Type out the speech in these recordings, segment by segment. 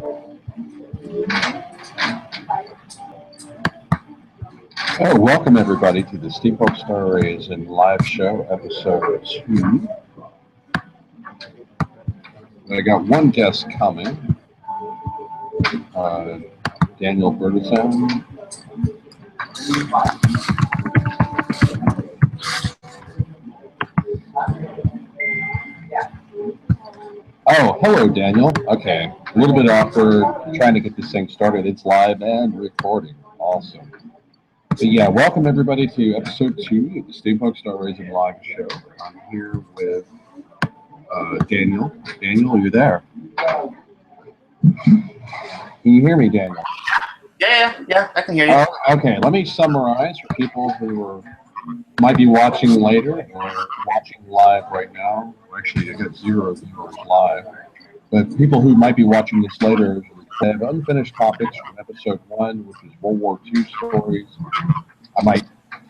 Oh, welcome everybody to the Steampunk Star Raisin live show, episode 2. I got one guest coming, Daniel Bertison. Oh, hello, Daniel. Okay, a little bit awkward trying to get this thing started. It's live and recording. Awesome. But yeah, welcome everybody to episode 2 of the Steampunk Star Raisin live show. I'm here with Daniel. Daniel, are you there? Can you hear me, Daniel? Yeah, I can hear you. Okay, let me summarize for people who might be watching later or watching live right now. Actually, I got 0 viewers live. But people who might be watching this later have unfinished topics from episode 1, which is World War II stories. I might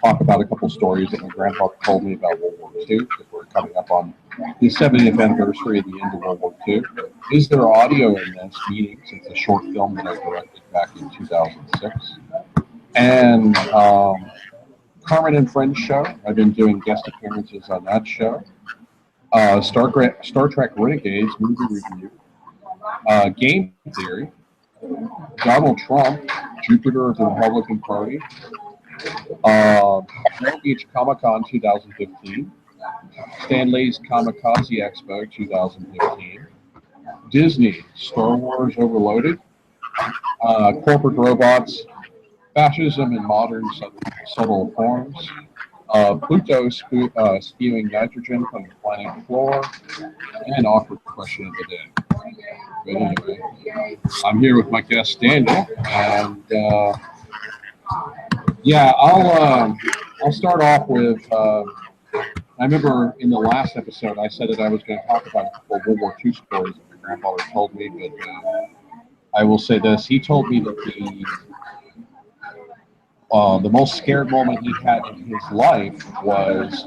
talk about a couple stories that my grandfather told me about World War II, because we're coming up on the 70th anniversary of the end of World War II. Is there audio in this meeting, since the short film that I directed back in 2006? And Kemit and Friends show. I've been doing guest appearances on that show. Star Trek Renegades movie review. Game theory. Donald Trump, Jupiter of the Republican Party. Long Beach Comic-Con 2015. Stan Lee's Kamikaze Expo 2015. Disney, Star Wars Overloaded. Corporate robots. Fascism in modern subtle forms. Pluto spewing nitrogen from the planet floor. And awkward question of the day. But anyway, I'm here with my guest Daniel, and yeah, I'll start off with. I remember in the last episode I said that I was going to talk about a couple of World War II stories that my grandfather told me, but I will say this: he told me that the most scared moment he had in his life was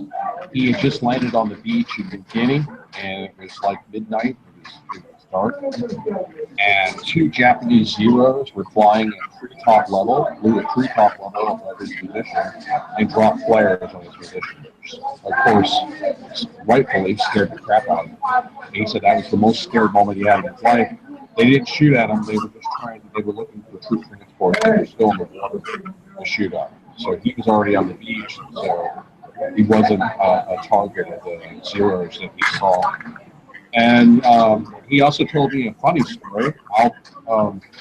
he had just landed on the beach in New Guinea, and it was like midnight. It was dark, and 2 Japanese Zeros were flying at treetop level, flew at treetop level above his position, and dropped flares on his position. Of course, rightfully scared the crap out of him. He said that was the most scared moment he had in his life. They didn't shoot at him; they were just they were looking for troop transports that were still in the water to shoot at him. So he was already on the beach, so he wasn't a target of the Zeros that he saw. And he also told me a funny story.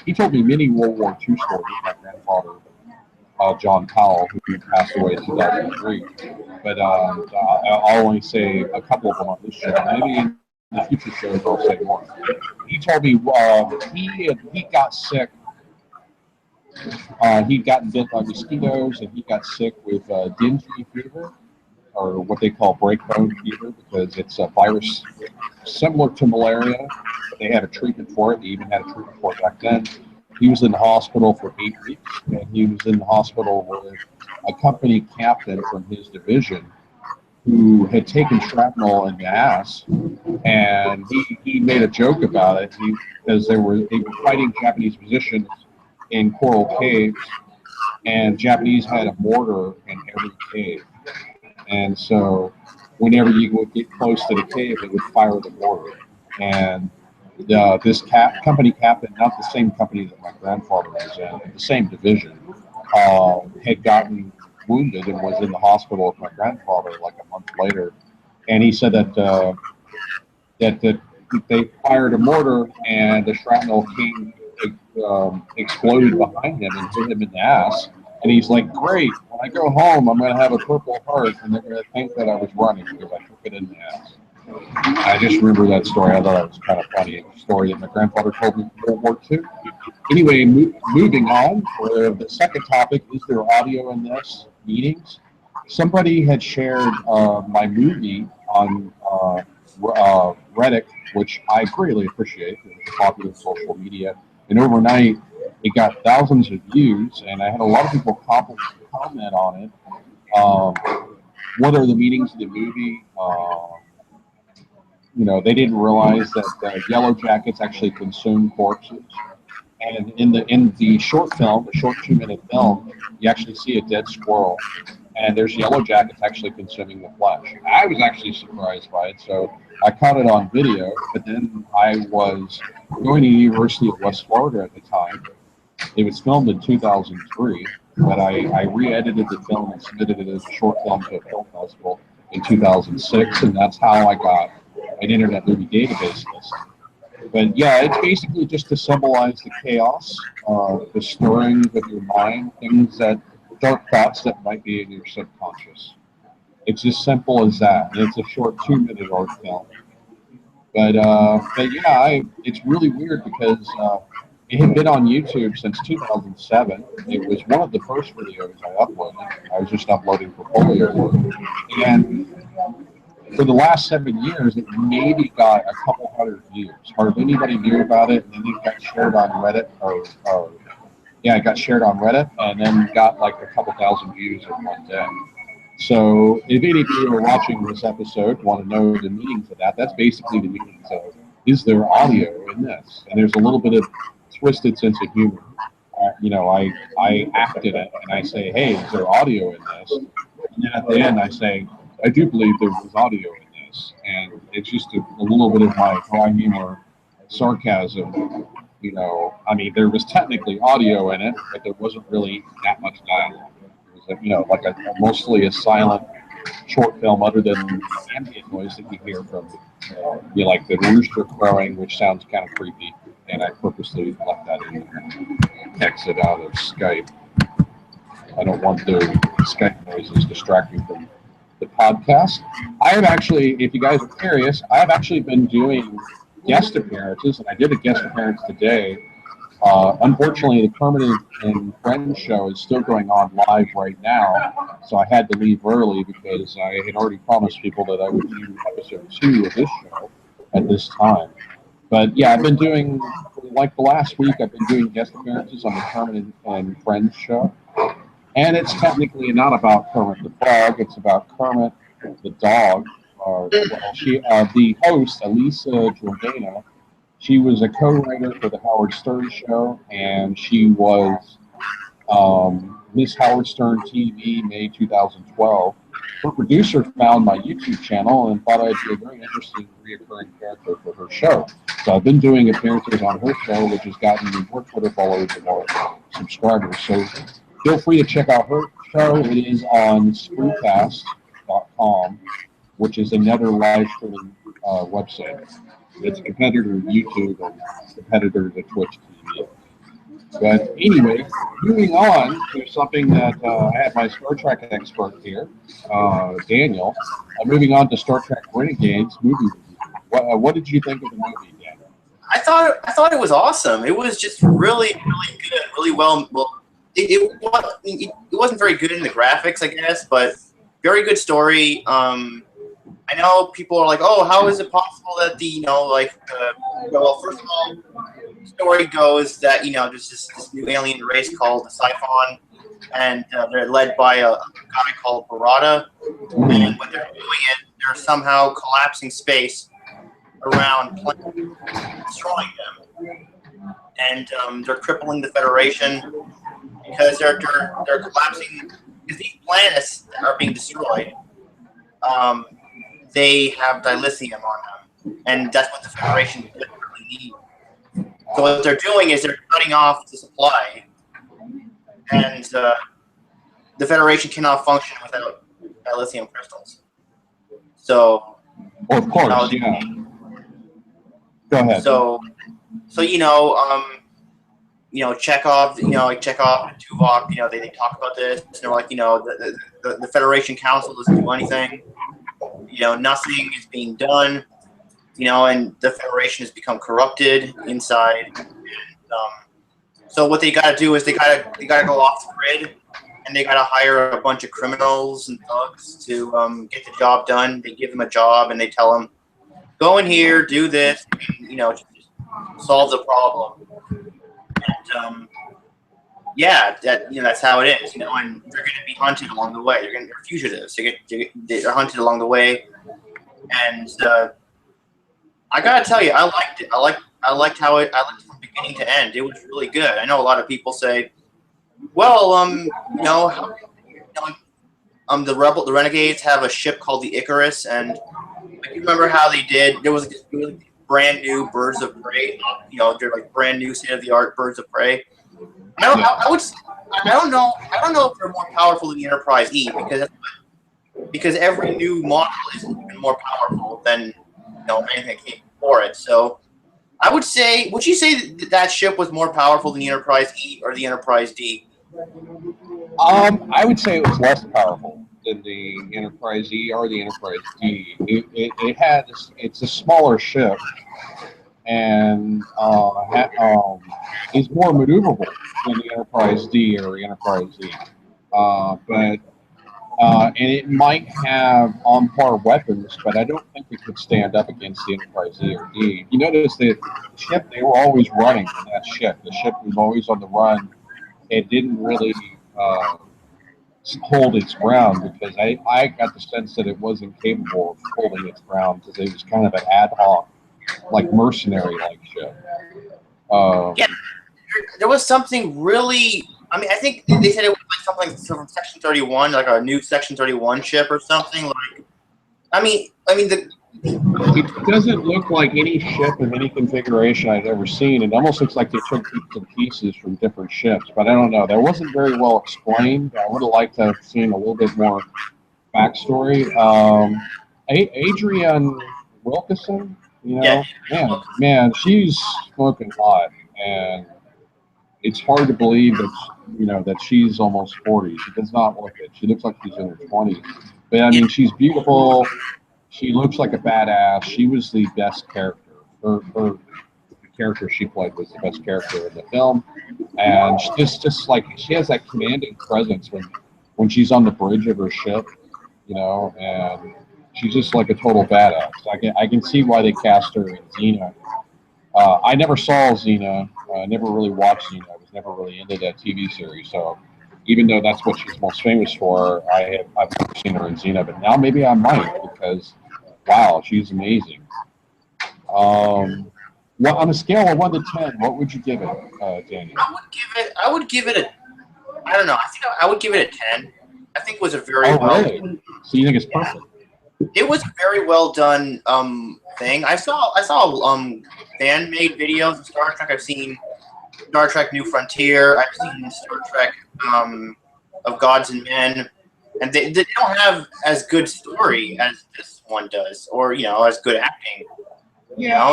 He told me many World War II stories. My grandfather, John Powell, who passed away in 2003. But I'll only say a couple of them on this show. Maybe in the future shows I'll say more. He told me he got sick. He'd gotten bit by mosquitoes, and he got sick with dingy fever, or what they call breakbone fever, because it's a virus similar to malaria. But they had a treatment for it. They even had a treatment for it back then. He was in the hospital for 8 weeks, and he was in the hospital with a company captain from his division who had taken shrapnel in the ass, and he made a joke about it because they were fighting Japanese positions in coral caves, and Japanese had a mortar in every cave. And so whenever you would get close to the cave, it would fire the mortar. And this company captain, not the same company that my grandfather was in, but the same division, had gotten wounded and was in the hospital with my grandfather like a month later. And he said that they fired a mortar and the shrapnel exploded behind him and hit him in the ass. And he's like, great, when I go home, I'm going to have a Purple Heart, and they're going to think that I was running because I took it in the ass. I just remember that story. I thought it was kind of funny. A story that my grandfather told me from World War II. Anyway, moving on, for the second topic, is there audio in this meetings? Somebody had shared my movie on Reddit, which I greatly appreciate. It was popular social media. And overnight, it got thousands of views, and I had a lot of people comment on it. What are the meanings of the movie? They didn't realize that Yellow Jackets actually consume corpses. And in the short film, the short 2-minute film, you actually see a dead squirrel, and there's yellow jackets actually consuming the flesh. I was actually surprised by it, so I caught it on video. But then I was going to the University of West Florida at the time. It was filmed in 2003, but I re-edited the film and submitted it as a short film to a film festival in 2006, and that's how I got an Internet Movie Database list. But yeah, it's basically just to symbolize the chaos, the stirring of your mind, things that dark thoughts that might be in your subconscious. It's as simple as that. And it's a short 2-minute art film. But yeah, it's really weird because it had been on YouTube since 2007. It was one of the first videos I uploaded. I was just uploading portfolio work. And for the last 7 years, it maybe got a couple hundred views. Hardly anybody knew about it, and then it got shared on Reddit, yeah, it got shared on Reddit, and then got like a couple thousand views in one day. So if any of you are watching this episode want to know the meanings of that, that's basically the meanings of, is there audio in this? And there's a little bit of twisted sense of humor. I acted it, and I say, hey, is there audio in this? And then at the end, I say, I do believe there was audio in this, and it's just a little bit of my dry humor, sarcasm. I mean, there was technically audio in it, but there wasn't really that much dialogue. It was, like mostly a silent short film, other than the ambient noise that you hear from, like the rooster crowing, which sounds kind of creepy, and I purposely left that in there. Exit out of Skype. I don't want the Skype noises distracting from the podcast. I have actually, if you guys are curious, I have actually been doing guest appearances, and I did a guest appearance today. Unfortunately, the Kemit and Friends show is still going on live right now, so I had to leave early because I had already promised people that I would do episode 2 of this show at this time. But yeah, I've been doing, like the last week, I've been doing guest appearances on the Kemit and Friends show. And it's technically not about Kermit the Frog, it's about Kermit the dog. The host, Elisa Jordana, she was a co-writer for the Howard Stern show, and she was Miss Howard Stern TV, May 2012. Her producer found my YouTube channel and thought I'd be a very interesting reoccurring character for her show. So I've been doing appearances on her show, which has gotten me more Twitter followers and more subscribers. So feel free to check out her show. It is on Screwcast.com, which is another live streaming website. It's a competitor to YouTube and competitor to Twitch TV. But anyway, moving on to something that I have my Star Trek expert here, Daniel. Moving on to Star Trek Renegades movie review. What did you think of the movie, Daniel? I thought it was awesome. It was just really, really good, really well. It wasn't very good in the graphics, I guess, but very good story. I know people are like, oh, how is it possible that well, first of all, the story goes that, there's this new alien race called the Siphon, and they're led by a guy called Barada, and when they're doing it, they're somehow collapsing space around planets, destroying them. And they're crippling the Federation because they're collapsing, because these planets that are being destroyed, they have dilithium on them, and that's what the Federation literally needs. So what they're doing is they're cutting off the supply, and the Federation cannot function without dilithium crystals. So, well, of course, yeah. Go ahead. So Chekhov, Chekhov and Tuvok, they talk about this. And they're like, the Federation Council doesn't do anything. Nothing is being done. And the Federation has become corrupted inside. And, so what they got to do is they got to go off the grid, and they got to hire a bunch of criminals and thugs to get the job done. They give them a job, and they tell them, go in here, do this, and, just solve the problem. And that's how it is. And they're going to be hunted along the way. They're fugitives. They're hunted along the way. And I gotta tell you, I liked it. I liked from the beginning to end. It was really good. I know a lot of people say, well, you know, the Renegades have a ship called the Icarus, and like, you remember how they did? There was brand new birds of prey. You know, they're like brand new state of the art birds of prey. I don't know if they're more powerful than the Enterprise E because every new model is even more powerful than anything that came before it. So I would say, would you say that ship was more powerful than the Enterprise E or the Enterprise D? I would say it was less powerful than the Enterprise E or the Enterprise D. It's a smaller ship and is more maneuverable than the Enterprise D or the Enterprise E. And it might have on-par weapons, but I don't think it could stand up against the Enterprise E or D. You notice that the ship, they were always running in that ship. The ship was always on the run. It didn't really hold its ground because I got the sense that it wasn't capable of holding its ground because it was kind of an ad hoc, like mercenary-like ship. Yeah, there was something really. I mean, I think they said it was like something from Section 31, like a new Section 31 ship or something. Like, It doesn't look like any ship of any configuration I've ever seen. It almost looks like they took bits and pieces from different ships, but I don't know. That wasn't very well explained. I would have liked to have seen a little bit more backstory. Adrian Wilkinson, man, she's smoking hot, and it's hard to believe that she's almost 40. She does not look it. She looks like she's in her 20s. But I mean, she's beautiful. She looks like a badass. She was the best character. The character she played was the best character in the film, and just like she has that commanding presence when she's on the bridge of her ship, and she's just like a total badass. I can see why they cast her in Xena. I never saw Xena. I never really watched Xena. I was never really into that TV series. So even though that's what she's most famous for, I've never seen her in Xena. But now maybe I might because, wow, she's amazing. On a scale of 1 to 10, what would you give it, Daniel? I would give it a. I don't know. I think I would give it a 10. I think it was a very really? So you think it's perfect? It was a very well done thing. I saw fan made videos of Star Trek. I've seen Star Trek New Frontier. I've seen Star Trek of Gods and Men, and they don't have as good story as this one does, or as good acting. Yeah,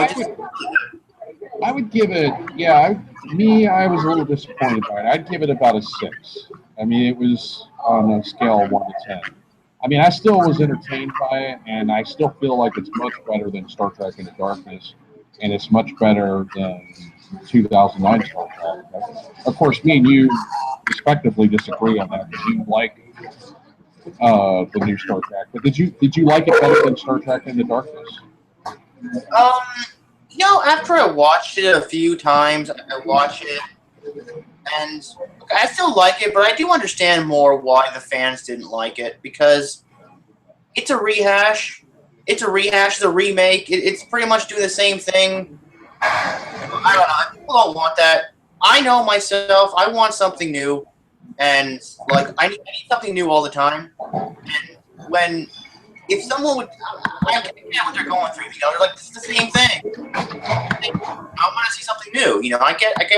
I would give it. Yeah, I was a little disappointed by it. I'd give it about a 6. I mean, it was on a scale of 1 to 10. I mean, I still was entertained by it, and I still feel like it's much better than Star Trek Into Darkness, and it's much better than 2009 Star Trek. Of course, me and you respectively disagree on that because you like the new Star Trek. But did you like it better than Star Trek Into Darkness? After I watched it a few times, I watched it, and I still like it, but I do understand more why the fans didn't like it, because it's a rehash. It's a remake. It's pretty much doing the same thing. I don't know. People don't want that. I know myself. I want something new, and I need something new all the time. And if someone would, I get what they're going through. They're like, this is the same thing. I want to see something new. I get that.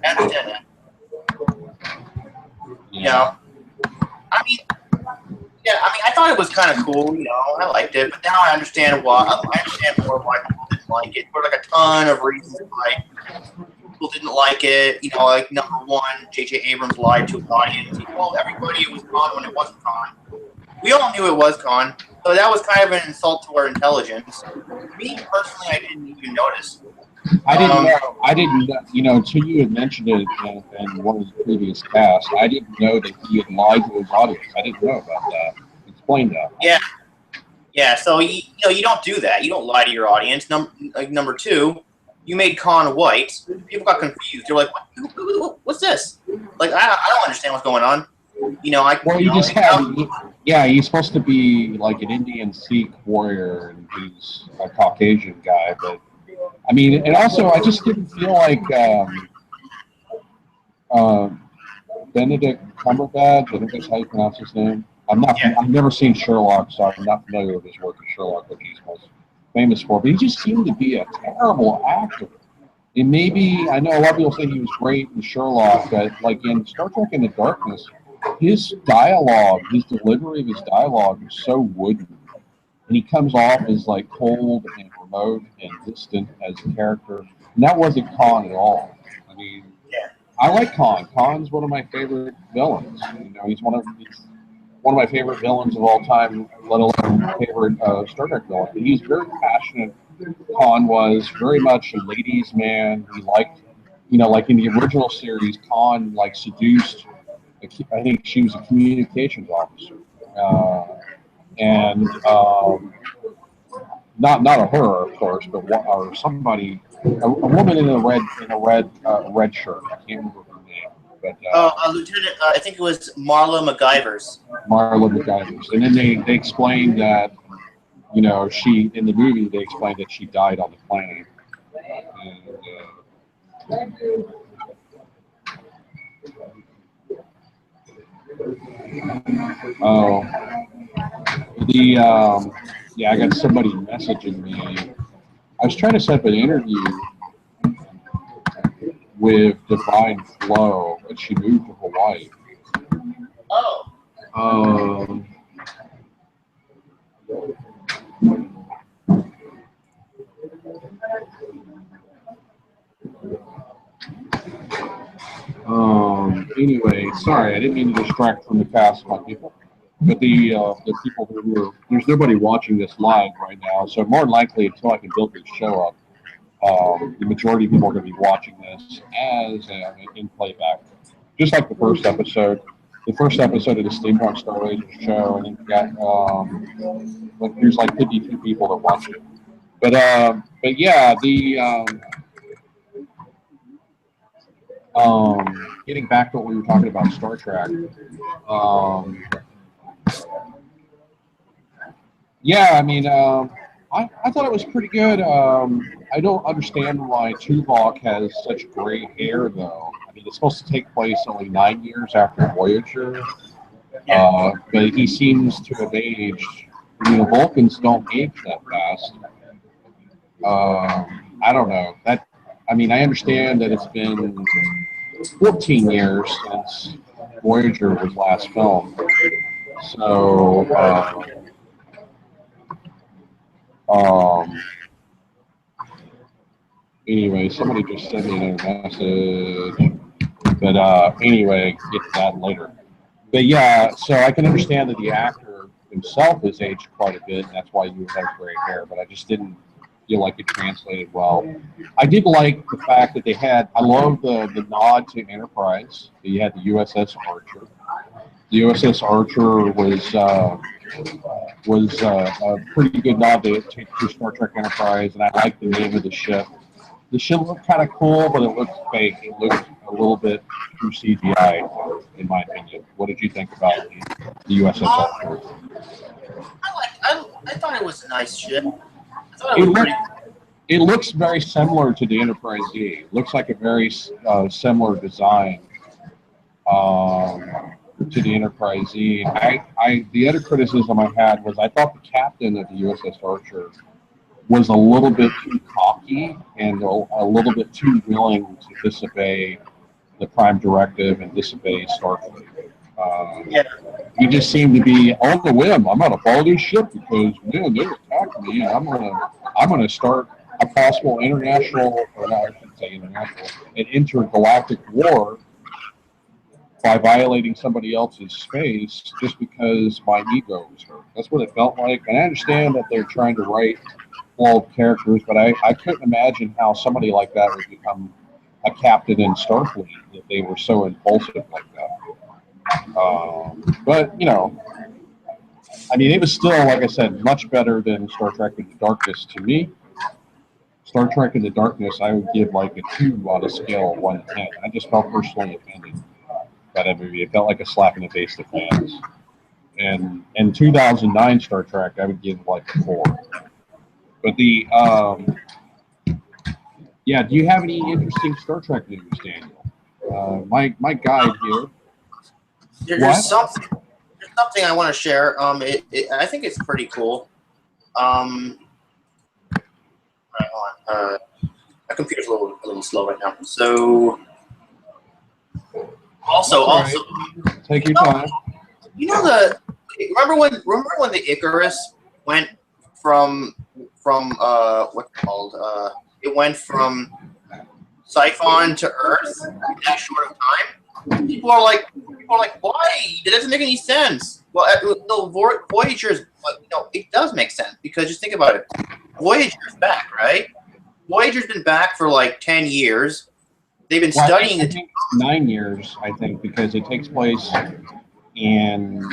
I understand that. I thought it was kind of cool. I liked it, but now I understand why. I understand more why people didn't like it. There were a ton of reasons why people didn't like it. Number one, J.J. Abrams lied to his audience. He told everybody it was Khan when it wasn't Khan. We all knew it was Khan, so that was kind of an insult to our intelligence. Me personally, I didn't even notice. I didn't know, until you had mentioned it in one of the previous casts, I didn't know that he had lied to his audience. I didn't know about that. Explain that. Yeah. So you don't do that. You don't lie to your audience. Number two, you made Khan white. People got confused. They're like, "What's this?" I don't understand what's going on. He's supposed to be like an Indian Sikh warrior, and he's a Caucasian guy, but I mean, and also I just didn't feel like Benedict Cumberbatch. I think that's how you pronounce his name. I'm not. Yeah. I've never seen Sherlock, so I'm not familiar with his work as Sherlock, which he's most famous for. But he just seemed to be a terrible actor. And maybe I know a lot of people say he was great in Sherlock, but like in Star Trek Into Darkness, his dialogue, his delivery of his dialogue is so wooden, and he comes off as like cold and remote and distant as a character. And that wasn't Khan at all. I mean, Yeah. I like Khan. Khan's one of my favorite villains. You know, he's one of my favorite villains of all time, let alone my favorite Star Trek villain. But he's very passionate. Khan was very much a ladies' man. He liked, you know, like in the original series, Khan like seduced. I think she was a communications officer, and not a her, of course, but or somebody, a woman in a red shirt. I can't remember her name, but Lieutenant, I think it was Marla McGivers. Marla McGivers. And then they explained that, you know, she in the movie they explained that she died on the planet. And, oh, yeah, I got somebody messaging me. I was trying to set up an interview with Divine Flow, but she moved to Hawaii. Oh. Anyway, sorry, I didn't mean to distract from the cast of my people. But the people who are, there's nobody watching this live right now, so more than likely until I can build this show up, the majority of people are going to be watching this as in playback, just like the first episode. The first episode of the Steampunk Star Raisin show, and you got like there's like 52 people that watch it. But yeah, getting back to what we were talking about, Star Trek. Yeah, I mean, I thought it was pretty good. I don't understand why Tuvok has such gray hair, though. I mean, it's supposed to take place only 9 years after Voyager, but he seems to have aged. You know, Vulcans don't age that fast. I don't know. I mean, I understand that it's been 14 years since Voyager was last filmed. So, anyway, somebody just sent me another message. But anyway, get to that later. But yeah, so I can understand that the actor himself has aged quite a bit, and that's why you have gray hair. But I just didn't feel like it translated well. I did like the fact that I love the nod to Enterprise. You had the USS Archer. The USS Archer was a pretty good nod to Star Trek Enterprise, and I like the name of the ship. The ship looked kind of cool, but it looked fake. It looked a little bit too CGI, in my opinion. What did you think about the USS Archer? I thought it was a nice ship. I thought it was pretty. It looks very similar to the Enterprise D. It looks like a very similar design to the Enterprise D. The other criticism I had was I thought the captain of the USS Archer was a little bit too cocky and a little bit too willing to disobey the Prime Directive and disobey Starfleet. He just seemed to be on the whim. I'm gonna follow this ship because man, they attacked me, and I'm gonna start a possible international, or not, I shouldn't say international, an intergalactic war by violating somebody else's space just because my ego was hurt. That's what it felt like. And I understand that they're trying to write flawed characters, but I couldn't imagine how somebody like that would become a captain in Starfleet if they were so impulsive like that. But, you know, I mean, it was still, like I said, much better than Star Trek Into Darkness to me. Star Trek Into Darkness, I would give like a 2 on a scale of 1 to 10. I just felt personally offended by that movie. It felt like a slap in the face to fans. And 2009 Star Trek, I would give like a 4. But Yeah. Do you have any interesting Star Trek news, Daniel? My guide here. There's What? something I want to share. I think it's pretty cool. Right, hold on. My computer's a little slow right now. So also, That's all right. Take your time. you know the remember when the Icarus went from what's it called it went from Siphon to Earth in that short of time. People are like, why? That doesn't make any sense. Well, no, Voyager's, it does make sense because just think about it. Voyager's back, right? Voyager's been back for like 10 years. They've been studying I it. think 9 years, I think, because it takes place in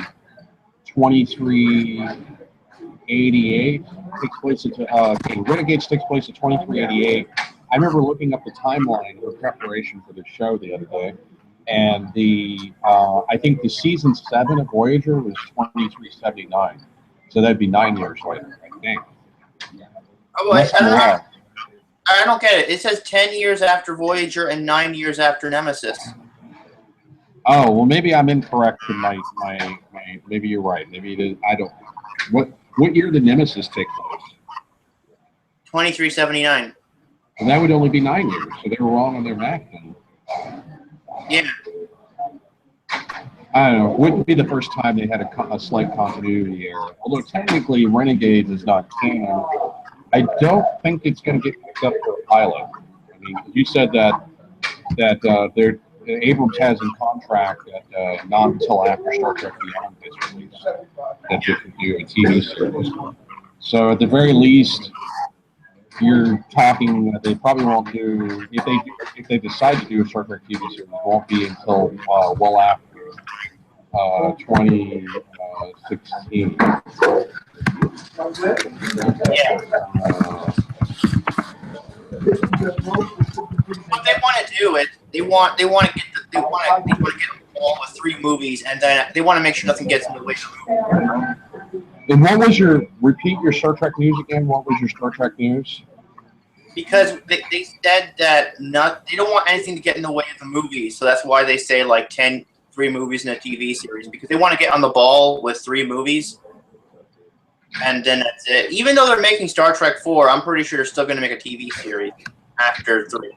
2388. Takes place at Renegades takes place at 2388. I remember looking up the timeline for preparation for the show the other day, and I think the season 7 of Voyager was 2379. So that'd be 9 years later, I think. Oh, I don't get it. It says 10 years after Voyager and 9 years after Nemesis. Oh, well, maybe I'm incorrect in my maybe you're right. Maybe it is, I don't. What year did Nemesis take place? 2379. And that would only be 9 years, so they were wrong on their math then. Yeah. I don't know. It wouldn't be the first time they had a slight continuity error. Although technically Renegades is not canon, I don't think it's going to get picked up for a pilot. I mean, you said that Abrams has in contract that not until after Star Trek Beyond is released that they can do a TV series. So at the very least, you're talking that they probably won't do if they decide to do a Star Trek TV series, it won't be until well after 2016. Yeah. What they want to do is they want to get the ball with 3 movies, and then they want to make sure nothing gets in the way of the movie. And repeat your Star Trek news again? What was your Star Trek news? Because they said that they don't want anything to get in the way of the movie, so that's why they say like 3 movies in a TV series, because they want to get on the ball with 3 movies, and then that's it. Even though they're making Star Trek 4, I'm pretty sure they're still going to make a TV series after 3.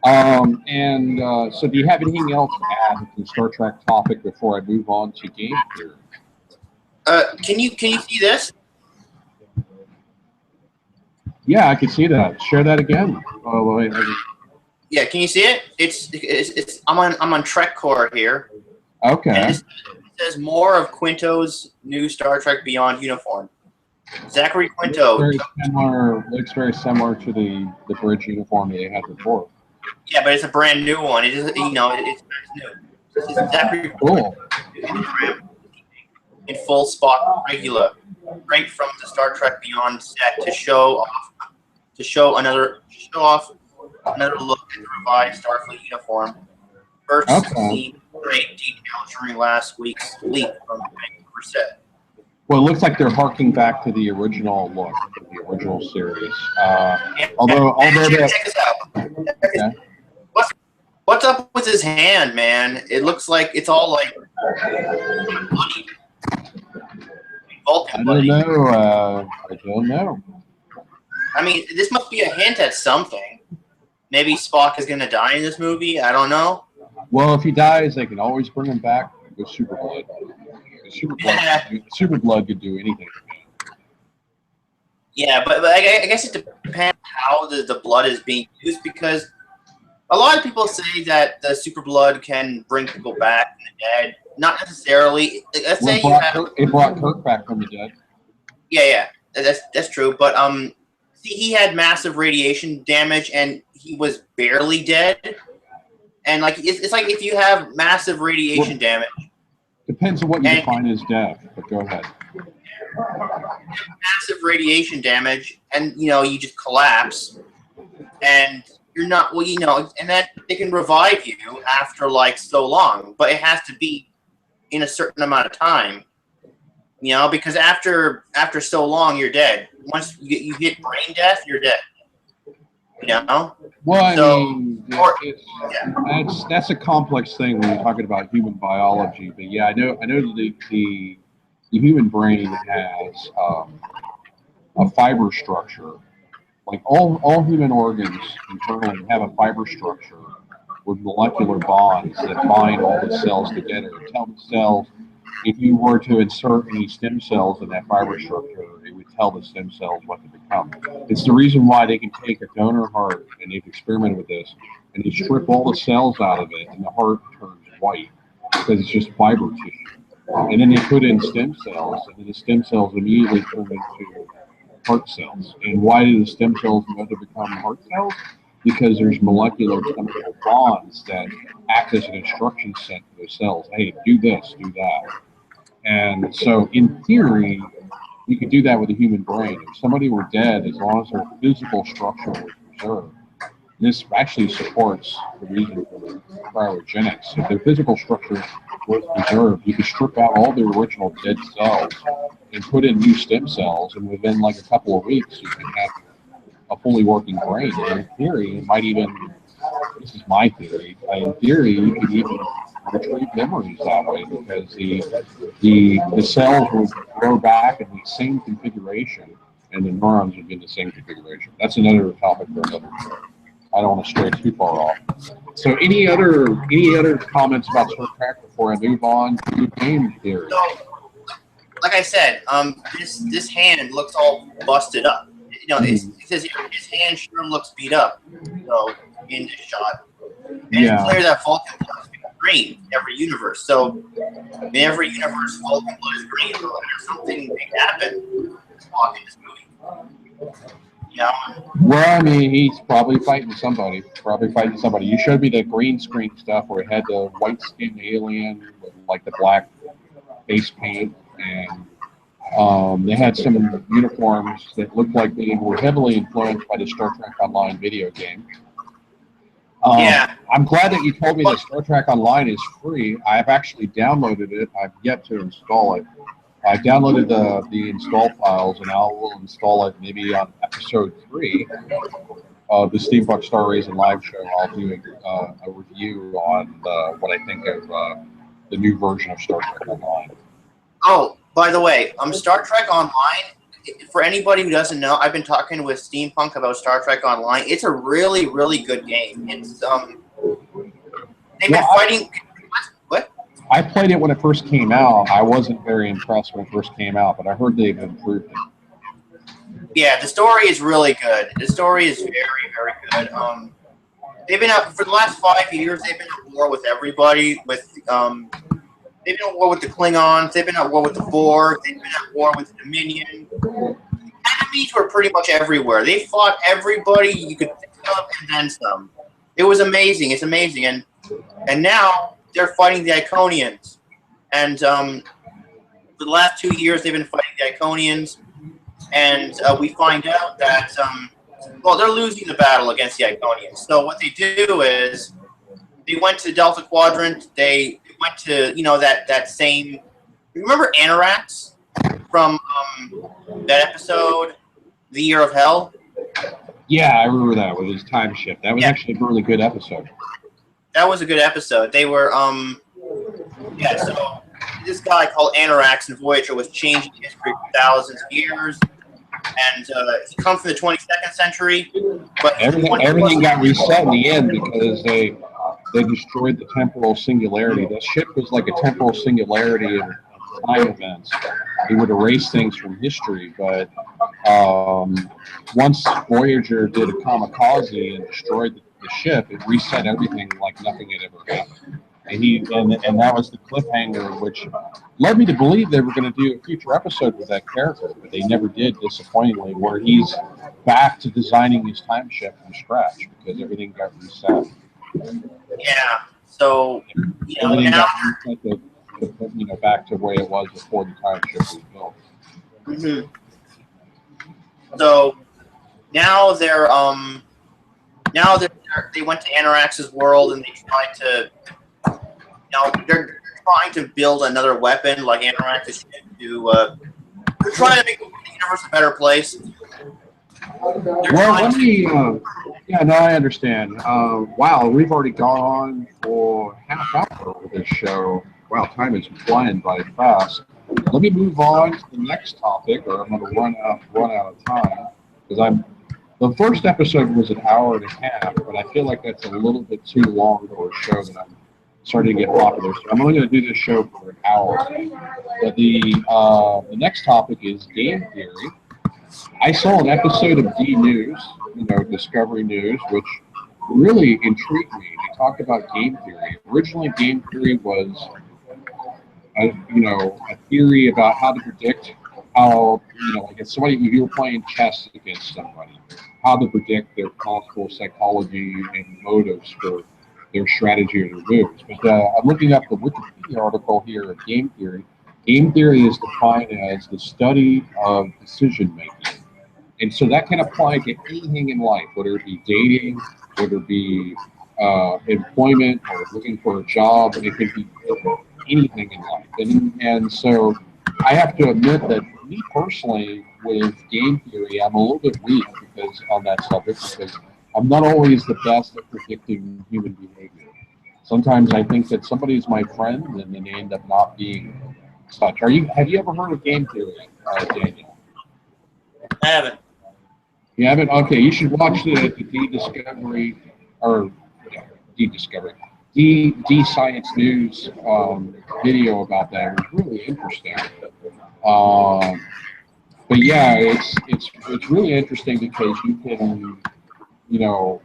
So do you have anything else to add to the Star Trek topic before I move on to game theory? Can you see this? Yeah, I can see that. Share that again. Oh, wait. Yeah, can you see it? It's I'm on TrekCore here. Okay. And it says more of Quinto's new Star Trek Beyond uniform. Zachary Quinto. Looks very similar to the bridge uniform they had before. Yeah, but it's a brand new one. It is, it's new. This is Zachary Cool. In full Spock regular, right from the Star Trek Beyond set to show off another look at the revised Starfleet uniform. First seen great detail during last week's leak from the Vancouver set. Well, it looks like they're harking back to the original look, the original series. Although check this out. What's up with his hand, man? It looks like it's all like bloody. I don't know. I don't know. I mean, this must be a hint at something. Maybe Spock is going to die in this movie. I don't know. Well, if he dies, they can always bring him back with super blood. Super blood could do anything. Yeah, but I guess it depends how the blood is being used, because a lot of people say that the super blood can bring people back from the dead. Not necessarily. Let's say it brought Kirk back from the dead. Yeah, that's true. But see, he had massive radiation damage, and he was barely dead. And like it's like if you have massive radiation damage. Depends on what you define as death. But go ahead. Massive radiation damage, and you just collapse, and you're not and that they can revive you after like so long, but it has to be in a certain amount of time, because after so long you're dead. Once you hit brain death, you're dead. You know. Well, I So, mean, or yeah, that's a complex thing when you're talking about human biology. But yeah, I know the human brain has a fiber structure. Like all human organs internally have a fiber structure with molecular bonds that bind all the cells together and tell the cells if you were to insert any stem cells in that fiber structure, it would tell the stem cells what to become. It's the reason why they can take a donor heart, and they've experimented with this, and they strip all the cells out of it, and the heart turns white because it's just fiber tissue. And then they put in stem cells, and then the stem cells immediately turn into heart cells. And why do the stem cells know to become heart cells? Because there's molecular chemical bonds that act as an instruction set to the cells. Hey, do this, do that. And so, in theory, you could do that with a human brain. If somebody were dead, as long as their physical structure was preserved, this actually supports the reason for cryogenics. If their physical structure was preserved, you could strip out all the original dead cells and put in new stem cells, and within like a couple of weeks, you can have a fully working brain. And in theory, it might even, this is my theory, in theory, you could even retrieve memories that way because the cells would grow back in the same configuration and the neurons would be in the same configuration. That's another topic for another show. I don't want to stray too far off. So any other comments about Star Trek before I move on to game theory? so like I said, this hand looks all busted up. You know, it says here, his hand sure looks beat up. So in this shot, and it's clear that Vulcan blood is green in every universe. So in every universe, Vulcan blood is green. So there's something big happened in this movie. You know? Well, I mean, he's probably fighting somebody. You showed me the green screen stuff where it had the white skinned alien with like the black face paint, and they had some uniforms that looked like they were heavily influenced by the Star Trek Online video game. Yeah. I'm glad that you told me that Star Trek Online is free. I've actually downloaded it. I've yet to install it. I downloaded the install files, and I will install it maybe on episode 3 of the Steampunk Star Raisin live show. I'll do a review on what I think of the new version of Star Trek Online. Oh, by the way, Star Trek Online, for anybody who doesn't know, I've been talking with Steampunk about Star Trek Online. It's a really, really good game. It's they've been fighting. What? I played it when it first came out. I wasn't very impressed when it first came out, but I heard they've improved it. Yeah, the story is really good. The story is very, very good. They've been out for the last 5 years. They've been at war with everybody. They've been at war with the Klingons. They've been at war with the Borg. They've been at war with the Dominion. The enemies were pretty much everywhere. They fought everybody you could think of and then some. It was amazing. It's amazing. And now they're fighting the Iconians. And for the last 2 years, they've been fighting the Iconians. And we find out that, they're losing the battle against the Iconians. So what they do is they went to Delta Quadrant. They went to, that same... Remember Anorax from that episode, The Year of Hell? Yeah, I remember that with his time shift. That was actually a really good episode. That was a good episode. They were, so this guy called Anorax in Voyager was changing history for thousands of years. And he comes from the 22nd century. But everything got reset in the end because they destroyed the temporal singularity. The ship was like a temporal singularity in time events. It would erase things from history, but once Voyager did a kamikaze and destroyed the ship, it reset everything like nothing had ever happened. And that was the cliffhanger, which led me to believe they were going to do a future episode with that character, but they never did, disappointingly, where he's back to designing his time ship from scratch because everything got reset. Yeah. So everything now got reset back to where it was before the time ship was built. Mm-hmm. So now they went to Anorax's world and they tried to. They're trying to build another weapon like Anorax's ship to. They're trying to make the universe a better place. Well, let me. Yeah, no, I understand. Wow, we've already gone on for half hour with this show. Wow, time is flying by fast. Let me move on to the next topic, or I'm going to run out of time because I'm. The first episode was an hour and a half, but I feel like that's a little bit too long for a show that I'm starting to get popular. So I'm only going to do this show for an hour. But the next topic is game theory. I saw an episode of D News, Discovery News, which really intrigued me. They talked about game theory. Originally, game theory was, a theory about how to predict how, like if you were playing chess against somebody, how to predict their possible psychology and motives for their strategy or their moves. But I'm looking up the Wikipedia article here of game theory. Game theory is defined as the study of decision making. And so that can apply to anything in life, whether it be dating, whether it be employment or looking for a job. It could be anything in life. And so I have to admit that me personally, with game theory, I'm a little bit weak because on that subject because I'm not always the best at predicting human behavior. Sometimes I think that somebody's my friend and then they end up not being such. Have you ever heard of game theory, Daniel? I haven't. You haven't? Okay, you should watch the D Discovery or D Discovery D Science News video about that. It was really interesting. But yeah, it's really interesting because you can, you know,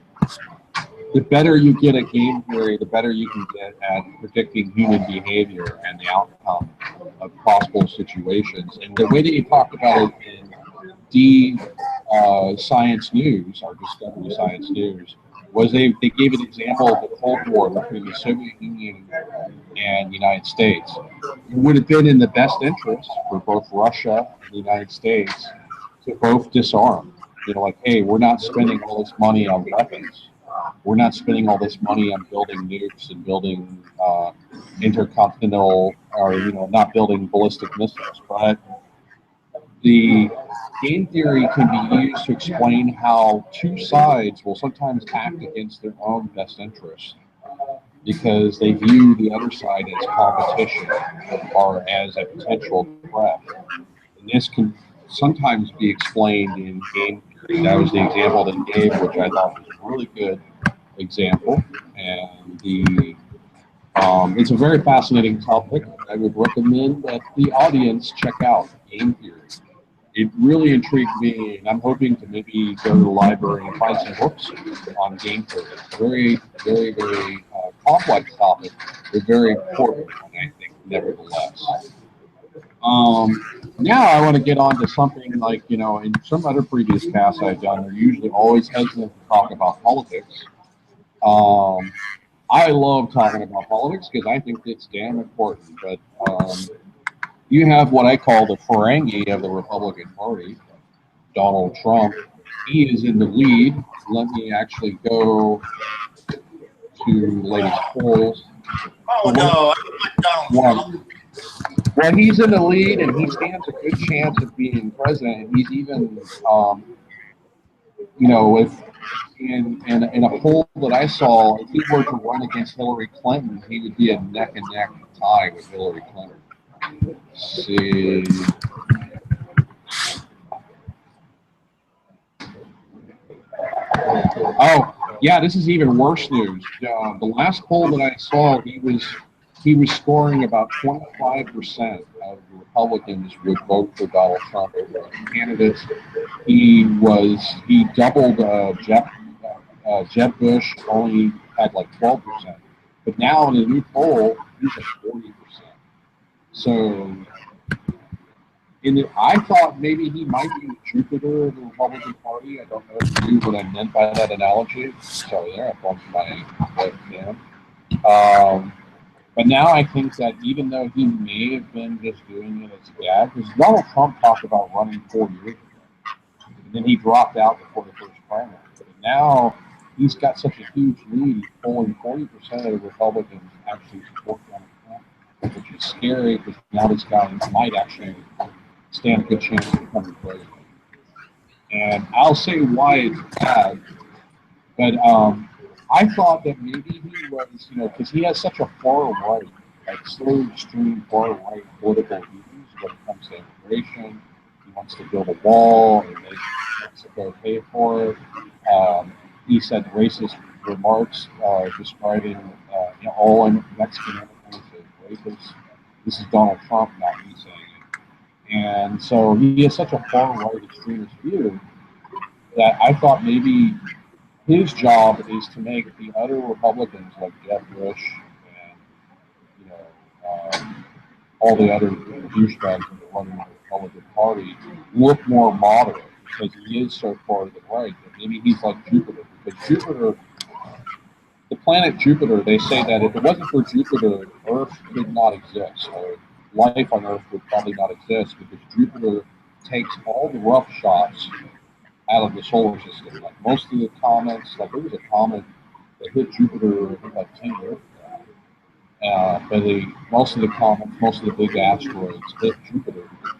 the better you get at game theory, the better you can get at predicting human behavior and the outcome of possible situations. And the way that you talked about it in D Science News, or Discovery Science News, was they gave an example of the Cold War between the Soviet Union and the United States. It would have been in the best interest for both Russia and the United States to both disarm. Like, hey, we're not spending all this money on weapons. We're not spending all this money on building nukes and building intercontinental, or not building ballistic missiles. But the game theory can be used to explain how two sides will sometimes act against their own best interests because they view the other side as competition or as a potential threat. And this can sometimes be explained in game theory. That was the example that he gave, which I thought was a really good example. And it's a very fascinating topic. I would recommend that the audience check out game theory. It really intrigued me, and I'm hoping to maybe go to the library and find some books on game theory. Very, very, very complex topic, but very important one, I think, nevertheless. Now I want to get on to something like, in some other previous casts I've done, they're usually always hesitant to talk about politics. I love talking about politics because I think it's damn important, but you have what I call the Ferengi of the Republican Party, Donald Trump. He is in the lead. Let me actually go to the latest polls. Oh no, I Donald Trump. Well, he's in the lead, and he stands a good chance of being president. And he's even, if in a poll that I saw, if he were to run against Hillary Clinton, he would be a neck and neck tie with Hillary Clinton. Let's see. Oh, yeah, this is even worse news. The last poll that I saw, he was scoring about 25% of the Republicans would vote for Donald Trump over other candidates. He doubled Jeb Bush, only had like 12%. But now in the new poll, he's at 40%. So I thought maybe he might be the Jupiter of the Republican Party. I don't know if you knew what I meant by that analogy. Sorry, there, I bumped my webcam. But now I think that even though he may have been just doing it as a gag, because Donald Trump talked about running 4 years ago, and then he dropped out before the first primary. But now he's got such a huge lead, he's polling 40% of the Republicans actually support Donald Trump, which is scary because now this guy might actually stand a good chance of becoming president. And I'll say why it's bad. But I thought that maybe he was, because he has such a far right, like so extreme far right political views when it comes to immigration. He wants to build a wall and make Mexico pay for it. He said racist remarks describing all Mexican immigrants as rapists. This is Donald Trump, not me saying it. And so he has such a far right extremist view that I thought maybe his job is to make the other Republicans like Jeb Bush and you know all the other douchebags that are running the Republican Party look more moderate because he is so far to the right. And maybe he's like Jupiter because Jupiter, the planet Jupiter, they say that if it wasn't for Jupiter, Earth could not exist. Or life on Earth would probably not exist because Jupiter takes all the rough shots out of the solar system. Like most of the comets, like there was a comet that hit Jupiter I think like 10 years ago. Most of the comets, most of the big asteroids hit Jupiter because Jupiter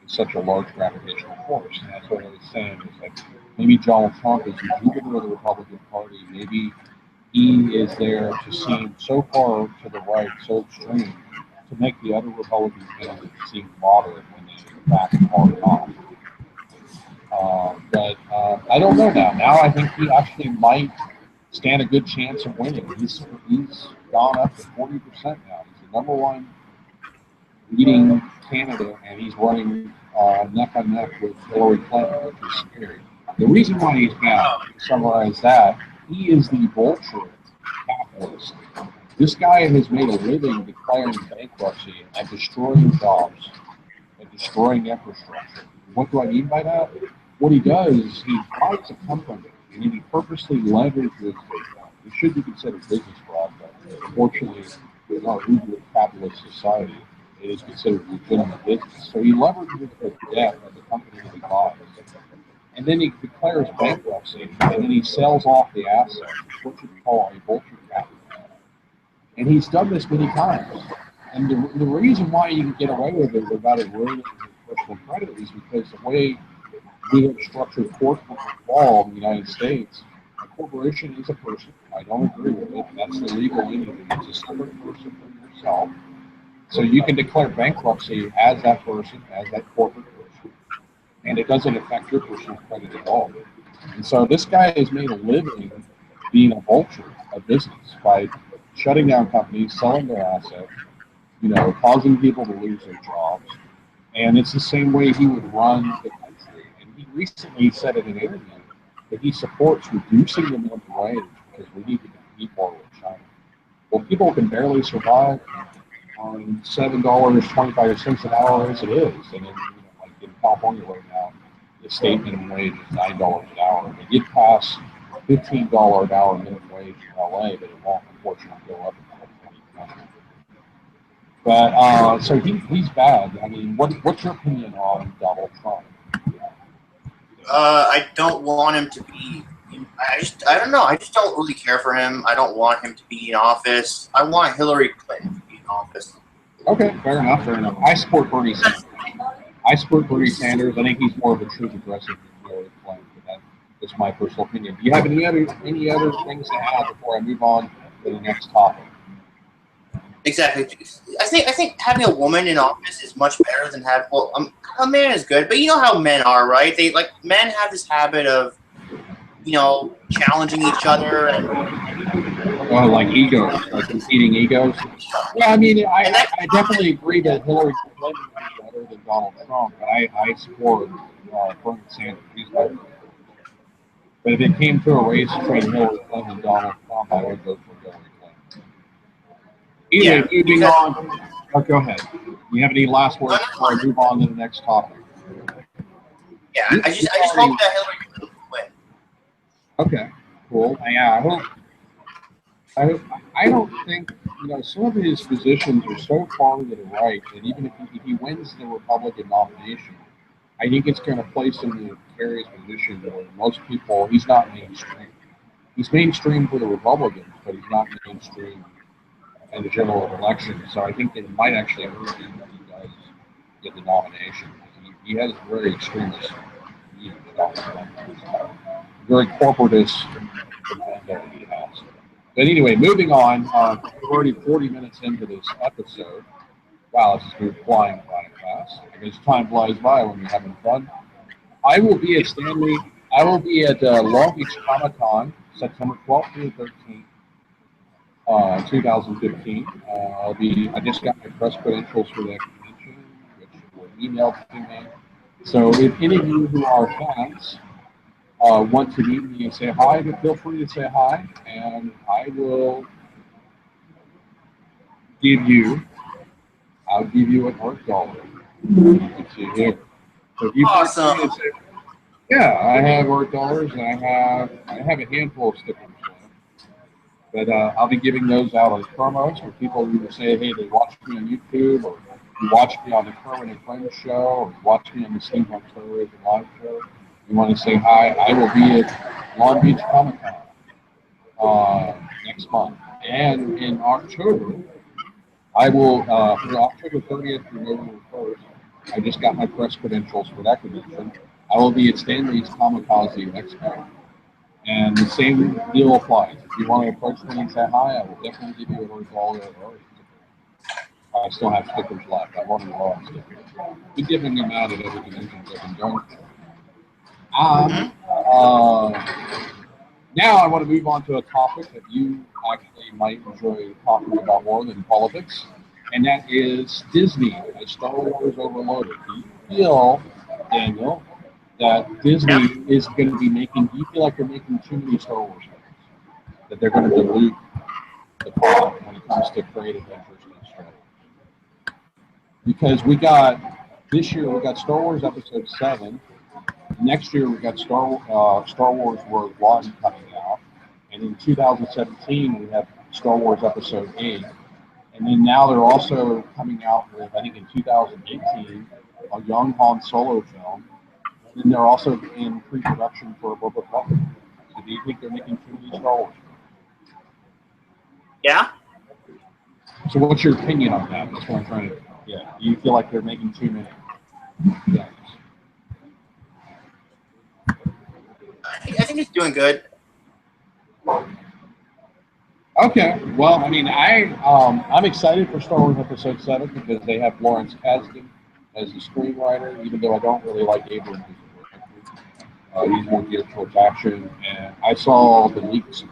is such a large gravitational force. And that's what I was saying is like maybe Donald Trump is the Jupiter of the Republican Party. Maybe he is there to seem so far to the right, so extreme, to make the other Republican candidates seem moderate when they in fact are not. But I don't know now. Now I think he actually might stand a good chance of winning. He's gone up to 40% now. He's the number one leading candidate, and he's running neck on neck with Hillary Clinton, which is scary. The reason why he's bad, to summarize that, he is the vulture capitalist. This guy has made a living declaring bankruptcy and destroying jobs and destroying infrastructure. What do I mean by that? What he does is he buys a company and he purposely leverages it should be considered business fraud, but unfortunately, in our usual capitalist society, it is considered legitimate business. So he leverages the debt of the company that he buys. And then he declares bankruptcy, and then he sells off the assets. It's what you call a vulture capitalist. And he's done this many times. And the reason why you can get away with it without it ruining his personal credit is because the way we have structured corporate law in the United States, a corporation is a person. I don't agree with it. That's the legal entity. It's a separate person from yourself. So you can declare bankruptcy as that person, as that corporate person, and it doesn't affect your personal credit at all. And so this guy has made a living being a vulture of business by shutting down companies, selling their assets, causing people to lose their jobs. And it's the same way he would run the country. And he recently said in an interview that he supports reducing the minimum wage because we need to compete more with China. Well, people can barely survive on $7.25 an hour as it is. And then, like in California right now, the state minimum wage is $9 an hour. They did pass $15 an hour minimum wage in LA, but it won't unfortunately go up until 2020. But so he's bad. I mean, what's your opinion on Donald Trump? I don't want him to be. I don't know. I just don't really care for him. I don't want him to be in office. I want Hillary Clinton to be in office. Okay, fair enough. Fair enough. I support Bernie Sanders. I think he's more of a true progressive than Hillary Clinton. But that's my personal opinion. Do you have any other things to add before I move on to the next topic? Exactly. I think having a woman in office is much better than a man is good, but you know how men are, right? Men have this habit of, challenging each other and like egos, like competing egos. Yeah, I mean, I definitely agree that Hillary Clinton is better than Donald Trump, but I support Bernie Sanders. He's better. But if it came to a race between Hillary Clinton and Donald Trump, I would vote for Hillary Clinton. Anyway, moving on. Oh, go ahead. Do you have any last words before I move on to the next topic? Yeah, I just hope that Hillary Clinton will win. Okay, cool. Yeah, I don't think, some of his positions are so far to the right that even if he wins the Republican nomination, I think it's going to place him in a precarious position where most people, he's not mainstream. He's mainstream for the Republicans, but he's not mainstream in the general election. So I think it might actually hurt him if he does get the nomination. He has very extremist huge. Very corporatist agenda he has. But anyway, moving on. We're already 40 minutes into this episode. Wow, this has been flying by fast. I guess time flies by when you're having fun. I will be at Stanley. I will be at Long Beach Comic Con, September 12th through 13th, 2015. I'll be. I just got my press credentials for that convention, which were emailed to me. So if any of you who are fans want to meet me and say hi, then feel free to say hi, and I will give you. I'll give you an art dollar. You can see here. So if you Awesome. say, yeah, I have art dollars, and I have a handful of stickers. But I'll be giving those out as promos for people who say, hey, they watched me on YouTube, or you watched me on the Kemit and Friends show, or you watched me on the Steampunk Star Raisin live show. You want to say hi? I will be at Long Beach Comic Con next month. And in October, I will, from October 30th through November 1st, I just got my press credentials for that convention. I will be at Stanley's Kamikaze Expo. And the same deal applies. If you want to approach me and say hi, I will definitely give you a $100 or I still have stickers left. I've already lost stickers. Been giving them out at every convention I've been going to. Now I want to move on to a topic that you actually might enjoy talking about more than politics, and that is Disney as Star Wars Overloaded. Do you feel, Daniel, that Disney is going to be making, do you feel like they're making too many Star Wars films? That they're going to dilute the plot when it comes to creative ventures and strategy? Because this year we got Star Wars Episode 7. Next year we got Star Wars Rogue One coming out. And in 2017 we have Star Wars Episode 8. And then now they're also coming out with, I think in 2018, a young Han Solo film. And they're also in pre-production for Boba Fett. So do you think they're making too many Star Wars films? Yeah. So what's your opinion on that? That's what I'm trying to. Yeah. Do you feel like they're making too many? Yeah. I think it's doing good. Okay. Well, I mean, I'm excited for Star Wars Episode 7 because they have Lawrence Kasdan as the screenwriter, even though I don't really like Abrams. He's more geared towards action, and I saw the leaked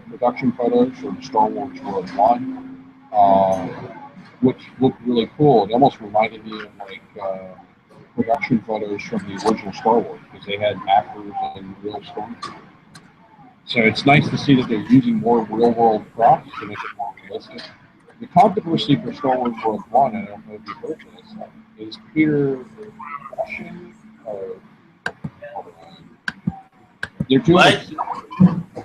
production photos from Star Wars Rogue One, which looked really cool. It almost reminded me of like production photos from the original Star Wars because they had actors and real stormtroopers. So it's nice to see that they're using more real-world props to make it more realistic. The controversy for Star Wars Rogue One, I don't know if you've heard this, is Peter Cushing. They're doing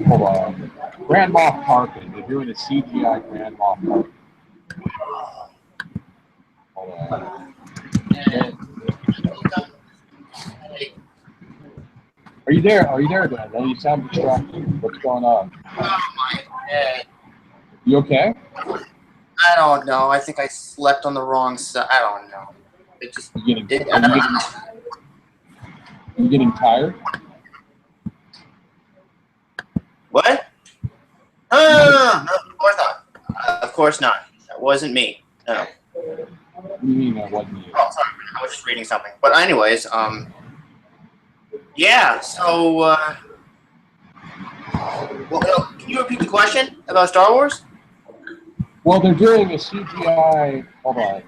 hold on. Grand Moff Tarkin. They're doing a CGI Grand Moff Tarkin. Hold on. Are you there? Are you there, Daniel? You sound distracted. What's going on? Oh my head. You okay? I don't know. I think I slept on the wrong side. I don't know. It just. You getting tired? What? No, of course not. Of course not. That wasn't me. No. What do you mean that wasn't you? Oh, sorry. I was just reading something. But anyways, yeah. So, well, can you repeat the question about Star Wars? Well, they're doing a CGI. Hold on.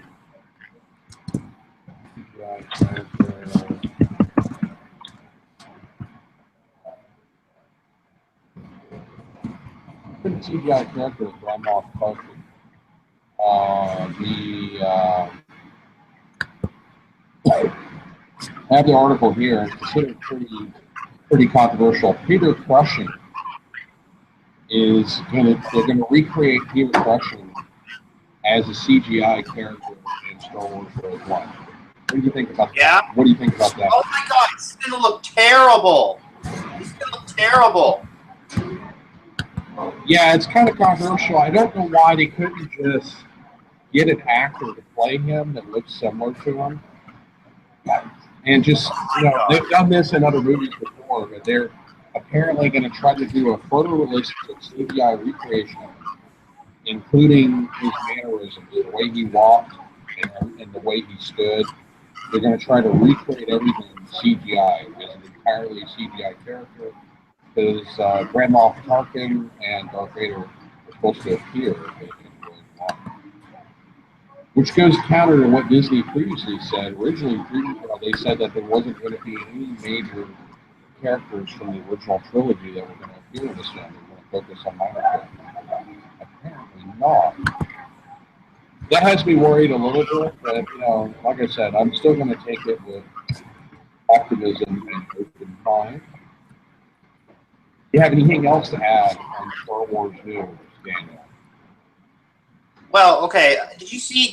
CGI CGI character is Grand Moff Tarkin. I have the article here. It's considered pretty controversial. Peter Cushing they're gonna recreate Peter Cushing as a CGI character in Star Wars Rogue One. What do you think about that? Yeah. What do you think about that? Oh my God, it's gonna look terrible. It's gonna look terrible. Yeah, it's kind of controversial. I don't know why they couldn't just get an actor to play him that looks similar to him. And just, they've done this in other movies before, but they're apparently going to try to do a photorealistic CGI recreation of him, including his mannerisms, the way he walked and the way he stood. They're going to try to recreate everything in CGI as an entirely CGI character. Because Grand Moff Tarkin and Darth Vader are supposed to appear in Rogue One, which goes counter to what Disney previously said. Originally, they said that there wasn't going to be any major characters from the original trilogy that were going to appear in this film. They were going to focus on minor characters. Apparently not. That has me worried a little bit, but like I said, I'm still going to take it with optimism and open mind. Do you have anything else to add on Star Wars news, Daniel? Well, okay. Did you see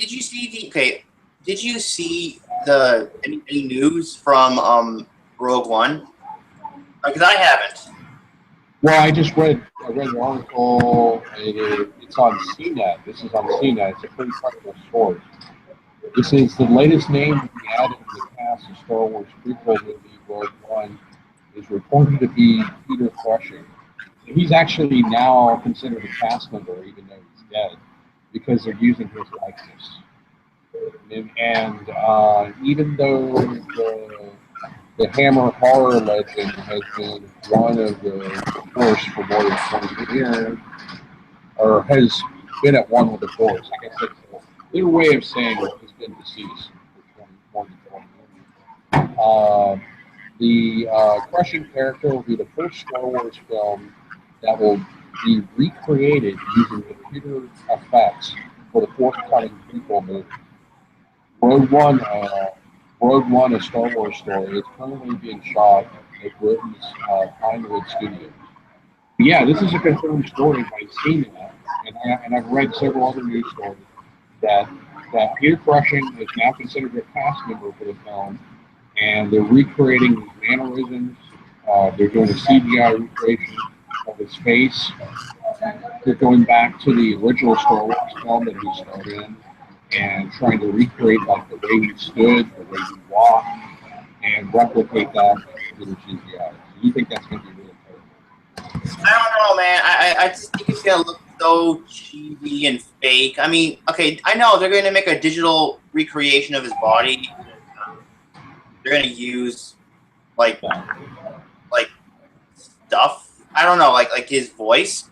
the any news from Rogue One? Because I haven't. Well, I read an article. It's on CNET. This is on CNET. It's a pretty credible source. This is the latest name to be added to the cast of Star Wars prequel movie Rogue One is reported to be Peter Cushing. He's actually now considered a cast member, even though he's dead, because they're using his likeness. And even though the Hammer horror legend has been one of the Force for more than 20 years, or has been at one with the Force, I guess that's their way of saying he's been deceased for more than 20 years. The Crushing character will be the first Star Wars film that will be recreated using computer effects for the forthcoming prequel movie. Rogue One, a Star Wars story, is currently being shot at Britain's Pinewood Studios. But yeah, this is a confirmed story by CNET, and I've read several other news stories that Peter Cushing is now considered a cast member for the film, and they're recreating his mannerisms. They're doing a CGI recreation of his face. They're going back to the original Star Wars film that he starred in and trying to recreate like the way he stood, the way he walked, and replicate that with the CGI. So you think that's going to be really terrible? I don't know, man. I just think it's gonna look so cheesy and fake. I mean, okay, I know they're going to make a digital recreation of his body. They're going to use like stuff. I don't know, like his voice.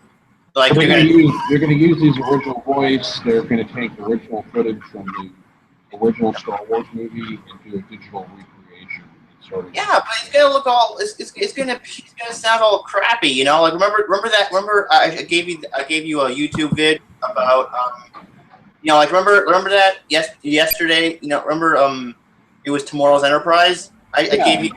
Like so they're going to use his original voice. They're going to take original footage from the original Star Wars movie and do a digital recreation. Yeah, but it's gonna look all. It's gonna sound all crappy, you know. Like remember I gave you a YouTube vid about like remember that yesterday, remember it was Tomorrow's Enterprise. I gave you,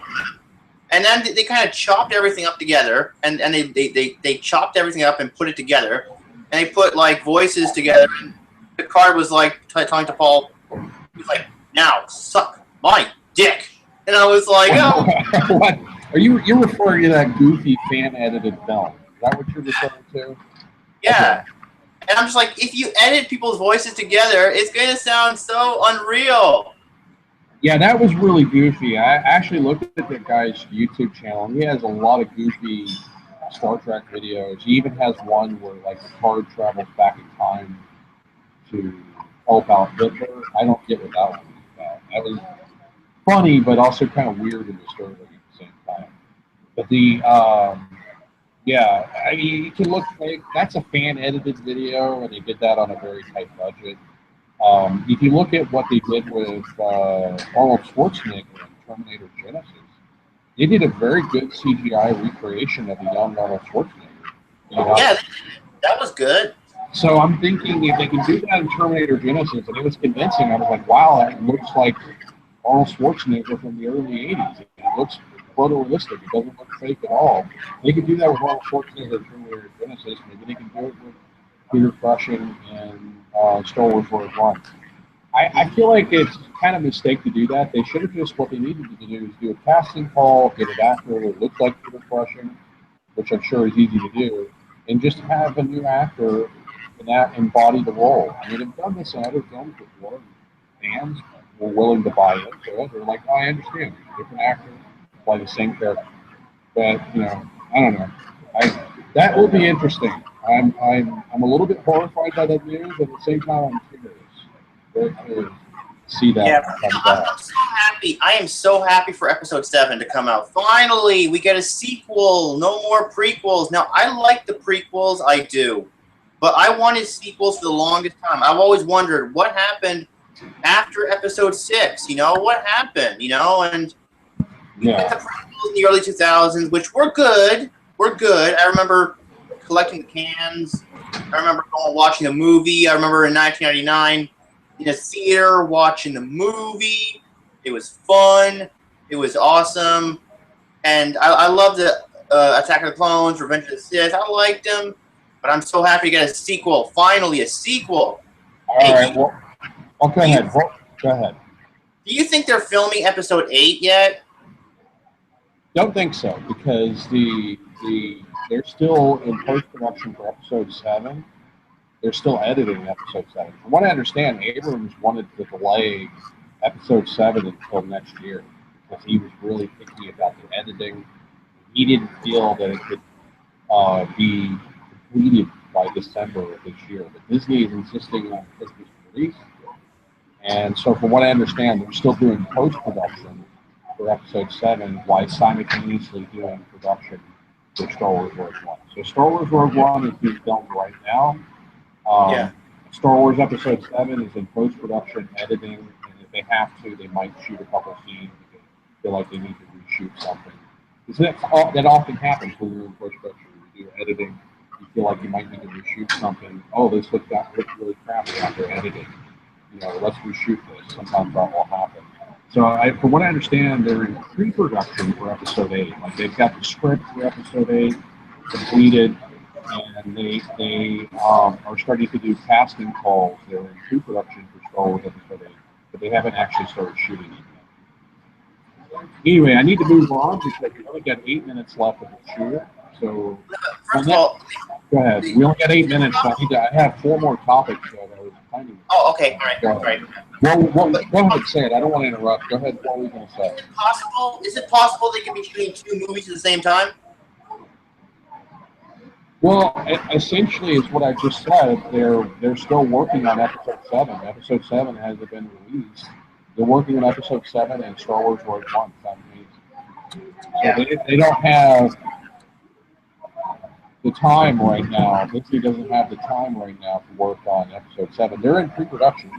and then they kind of chopped everything up together, and they chopped everything up and put it together, and they put like voices together. And the card was like telling to Paul, he was like, "Now suck my dick." And I was like, "Oh, what? You're referring to that goofy fan-edited film? Is that what you're referring to?" Yeah. Okay. And I'm just like, if you edit people's voices together, it's going to sound so unreal. Yeah, that was really goofy. I actually looked at the guy's YouTube channel, and he has a lot of goofy Star Trek videos. He even has one where like the card travels back in time to help out Hitler. I don't get what that one was about. That was funny, but also kind of weird and disturbing at the same time. But I mean, you can look like that's a fan-edited video, and they did that on a very tight budget. If you look at what they did with Arnold Schwarzenegger in Terminator Genesis, they did a very good CGI recreation of the young Arnold Schwarzenegger. Yeah, that was good. So I'm thinking if they can do that in Terminator Genesis, and it was convincing, I was like, wow, that looks like Arnold Schwarzenegger from the early 80s. It looks photorealistic. It doesn't look fake at all. They could do that with Arnold Schwarzenegger in Terminator Genesis. Maybe they can do it with Peter Cushing and Star Wars Rogue One. I feel like it's kind of a mistake to do that. They should have just, what they needed to do is do a casting call, get an actor that looks like Peter Cushing, which I'm sure is easy to do, and just have a new actor embody the role. I mean, they've done this in other films before, fans. were willing to buy into it. They're like, oh, I understand. Different actors play the same character. But I don't know. That will be interesting. I'm a little bit horrified by that news, but at the same time, I'm curious. Very curious to see that Yeah, come back. I'm so happy. I am so happy for episode 7 to come out. Finally, we get a sequel. No more prequels. Now, I like the prequels. I do. But I wanted sequels for the longest time. I've always wondered what happened after episode 6. What happened? And we get the prequels in the early 2000s, which were good. I remember collecting the cans. I remember watching the movie. I remember in 1999 in a theater watching the movie. It was fun. It was awesome. And I loved the Attack of the Clones, Revenge of the Sith. I liked them. But I'm so happy to get a sequel. Finally, a sequel. All right. Well, go ahead. Go ahead. Do you think they're filming episode 8 yet? Don't think so, because they're still in post-production for episode 7. They're still editing episode 7. From what I understand, Abrams wanted to delay episode 7 until next year because he was really picky about the editing. He didn't feel that it could be completed by December of this year. But Disney is insisting on Christmas release. And so from what I understand, they're still doing post-production for episode 7 while simultaneously doing production for Star Wars Rogue One. So Star Wars Rogue One is being filmed right now. Star Wars Episode 7 is in post-production editing, and if they have to, they might shoot a couple scenes if they feel like they need to reshoot something. Because that often happens when you're in post-production. You do editing, you feel like you might need to reshoot something. Oh, this looked really crappy after editing. Let's reshoot this. Sometimes that will happen. So, from what I understand, they're in pre-production for Episode 8. Like, they've got the script for Episode 8 completed, and they are starting to do casting calls. They're in pre-production for Star Wars Episode 8, but they haven't actually started shooting it yet. Anyway, I need to move on because we only got 8 minutes left of the shoot. So, first of all, go ahead. We only got 8 minutes, so I have 4 more topics that I was planning. Oh, okay. All right. Well, go ahead, say it. I don't want to interrupt. Go ahead. What were you going to say? Is it possible they can be shooting 2 movies at the same time? Well, essentially, is what I just said. They're still working on Episode 7. Episode 7 hasn't been released. They're working on Episode 7 and Star Wars Rogue One. So they don't have the time right now. Disney doesn't have the time right now to work on Episode 7. They're in pre-production.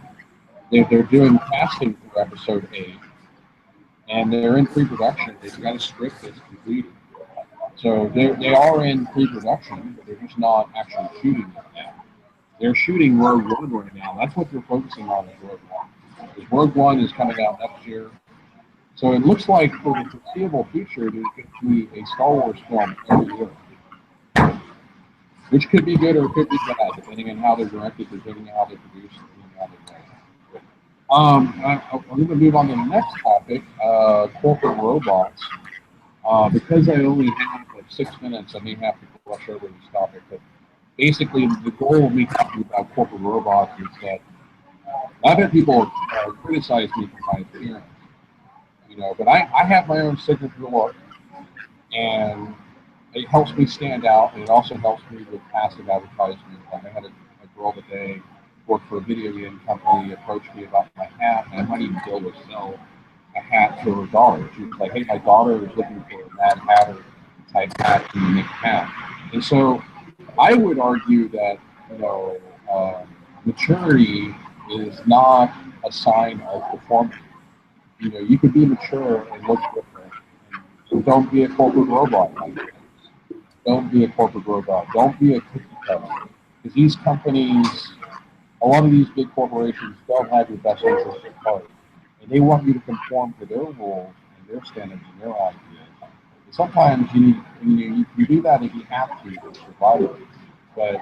They're doing casting for Episode 8, and they're in pre-production. They've got a script that's completed. So they are in pre-production, but they're just not actually shooting it now. They're shooting Rogue One right now. That's what they're focusing on is Rogue One. Because Rogue One is coming out next year. So it looks like for the foreseeable future, there's going to be a Star Wars film every year. Which could be good or it could be bad, depending on how they're directed, depending on how they're produced, depending on how they're made. I'm going to move on to the next topic, corporate robots. Because I only have like 6 minutes, I may have to brush over this topic. But basically, the goal of me talking about corporate robots is that I've had people criticize me for my appearance, but I have my own signature look, and it helps me stand out, and it also helps me with passive advertisement. Like I had a girl today worked for a video game company, approached me about my hat, and I might even be able to sell a hat to her daughter. She was like, hey, my daughter is looking for a Mad Hatter type hat, can you make a hat? And so I would argue that, maturity is not a sign of performance. You could be mature and look different. And don't be a corporate robot. Don't be a corporate robot. Don't be a cookie cutter. Because these companies, a lot of these big corporations don't have your best interests at heart. And they want you to conform to their rules and their standards and their ideas. And sometimes you do that if you have to survive. But,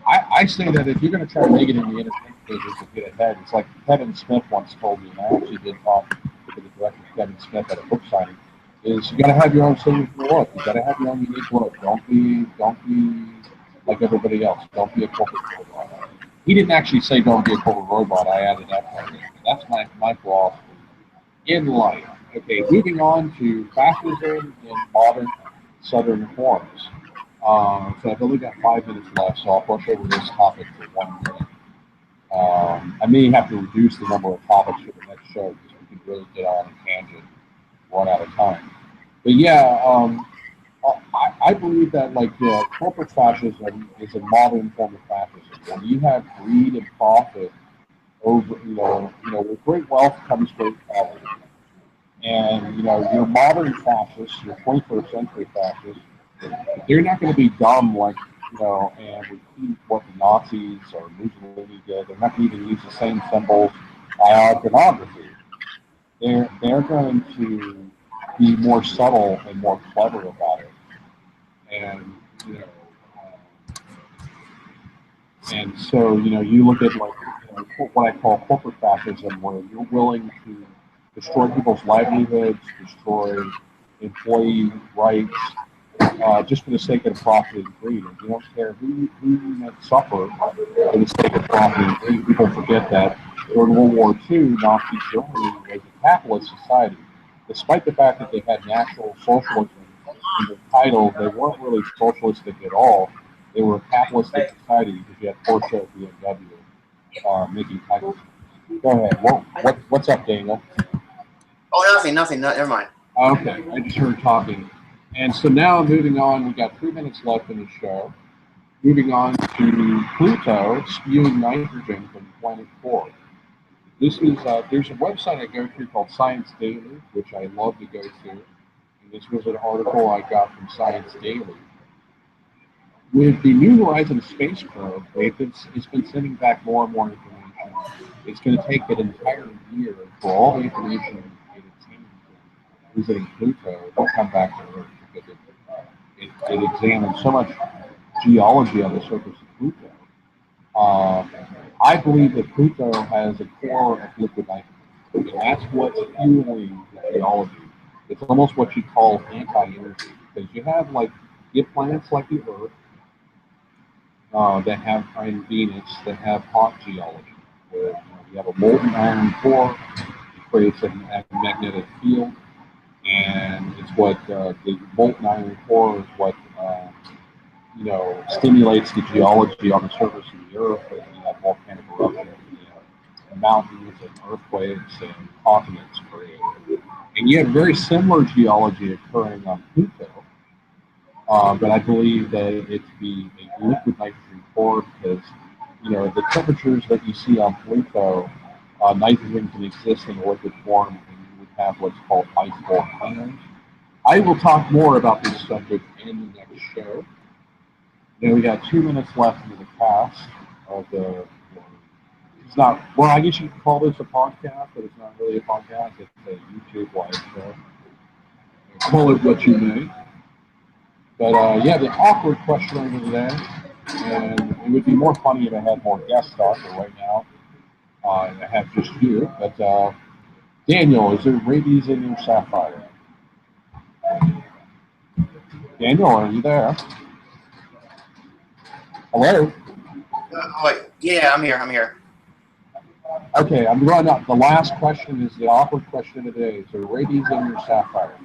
I say that if you're going to try to make it in the entertainment business and get ahead, it's like Kevin Smith once told me, and I actually did talk to the director Kevin Smith at a book signing, is you got to have your own signature look. You got to have your own unique look. Don't be like everybody else. Don't be a corporate robot. He didn't actually say don't be a corporate robot. I added that part in. That's my philosophy in life. Okay, moving on to fascism in modern Southern forms. So I've only got 5 minutes left, so I'll brush over this topic for 1 minute. I may have to reduce the number of topics for the next show because we could really get on a tangent, run out of time. But yeah, I believe that like corporate fascism is a modern form of fascism. When you have greed and profit over, with great wealth comes great poverty. And your modern fascists, your 21st century fascists, they're not going to be dumb like and repeat what the Nazis or Mussolini did. They're not going to even use the same symbols, iconography. They're going to be more subtle and more clever about it. And you know, and so you look at like what I call corporate fascism, where you're willing to destroy people's livelihoods, destroy employee rights, just for the sake of profit and greed. And you don't care who may suffer for the sake of profit and greed. People forget that during World War II, Nazi Germany was a capitalist society. Despite the fact that they had National Socialism in the title, they weren't really socialistic at all. They were a capitalistic society because you had Porsche and BMW making titles. Go ahead. What's up, Daniel? Oh, nothing. Never mind. Okay, I just heard talking. And so now moving on, we've got 3 minutes left in the show. Moving on to Pluto spewing nitrogen from planet 4. This is there's a website I go to called Science Daily, which I love to go to. And this was an article I got from Science Daily. With the New Horizons space probe, it's been sending back more and more information. It's going to take an entire year for all the information it obtained visiting Pluto to come back to Earth because it examines so much geology on the surface of Pluto. Uh, I believe that Pluto has a core of liquid nitrogen, and that's what's fueling the geology. It's almost what you call anti-energy because you have planets like the Earth that have and Venus that have hot geology, where you have a molten iron core, it creates a magnetic field, and it's what the molten iron core is what stimulates the geology on the surface of the Earth, and you have volcanic eruptions, mountains and earthquakes and continents created. And you have very similar geology occurring on Pluto, but I believe that it to be a liquid nitrogen core because the temperatures that you see on Pluto, nitrogen can exist in liquid form, and you would have what's called ice volcanoes. I will talk more about this subject in the next show. Now we got 2 minutes left into the cast of the. It's not well. I guess you could call this a podcast, but it's not really a podcast. It's a YouTube live show. Call it what you may. But yeah, the awkward question over there, and it would be more funny if I had more guests talk. But right now, I have just you. But Daniel, is there rabies in your sapphire? Daniel, are you there? Hello? Yeah, I'm here. Okay, I'm running up. The last question is the awkward question of the day. Is there rabies in your sapphire,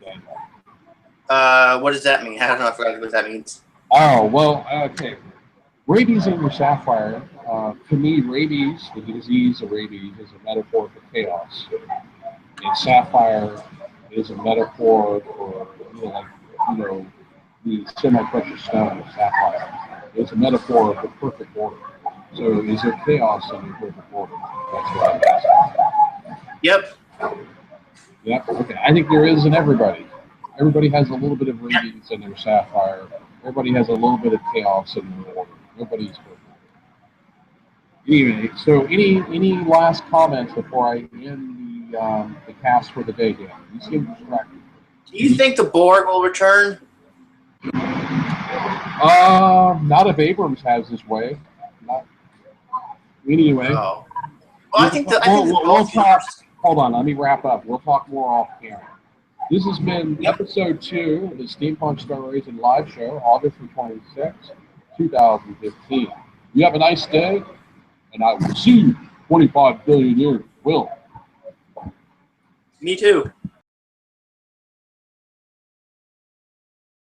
Daniel? What does that mean? I don't know. I forgot what that means. Oh, well, okay. Rabies in your sapphire, to me, rabies, the disease of rabies, is a metaphor for chaos. And sapphire is a metaphor for, the semi-precious stone of sapphire. It's a metaphor of the perfect order. So is there chaos in your perfect order? That's what I'm asking. Yep. Yep. Okay. I think there is in everybody. Everybody has a little bit of radiance in their sapphire. Everybody has a little bit of chaos in their order. Nobody's perfect. Anyway, so any last comments before I end the cast for the day, Dan? You seem distracted. Do you think the Borg will return? Not if Abrams has his way. Not anyway. Oh. Well, I think we'll talk. Hold on, let me wrap up. We'll talk more off camera. This has been episode 2 of the Steampunk Star Raisin live show, August the 26th, 2015. You have a nice day, and I will see you 25 billion years. Will. Me too.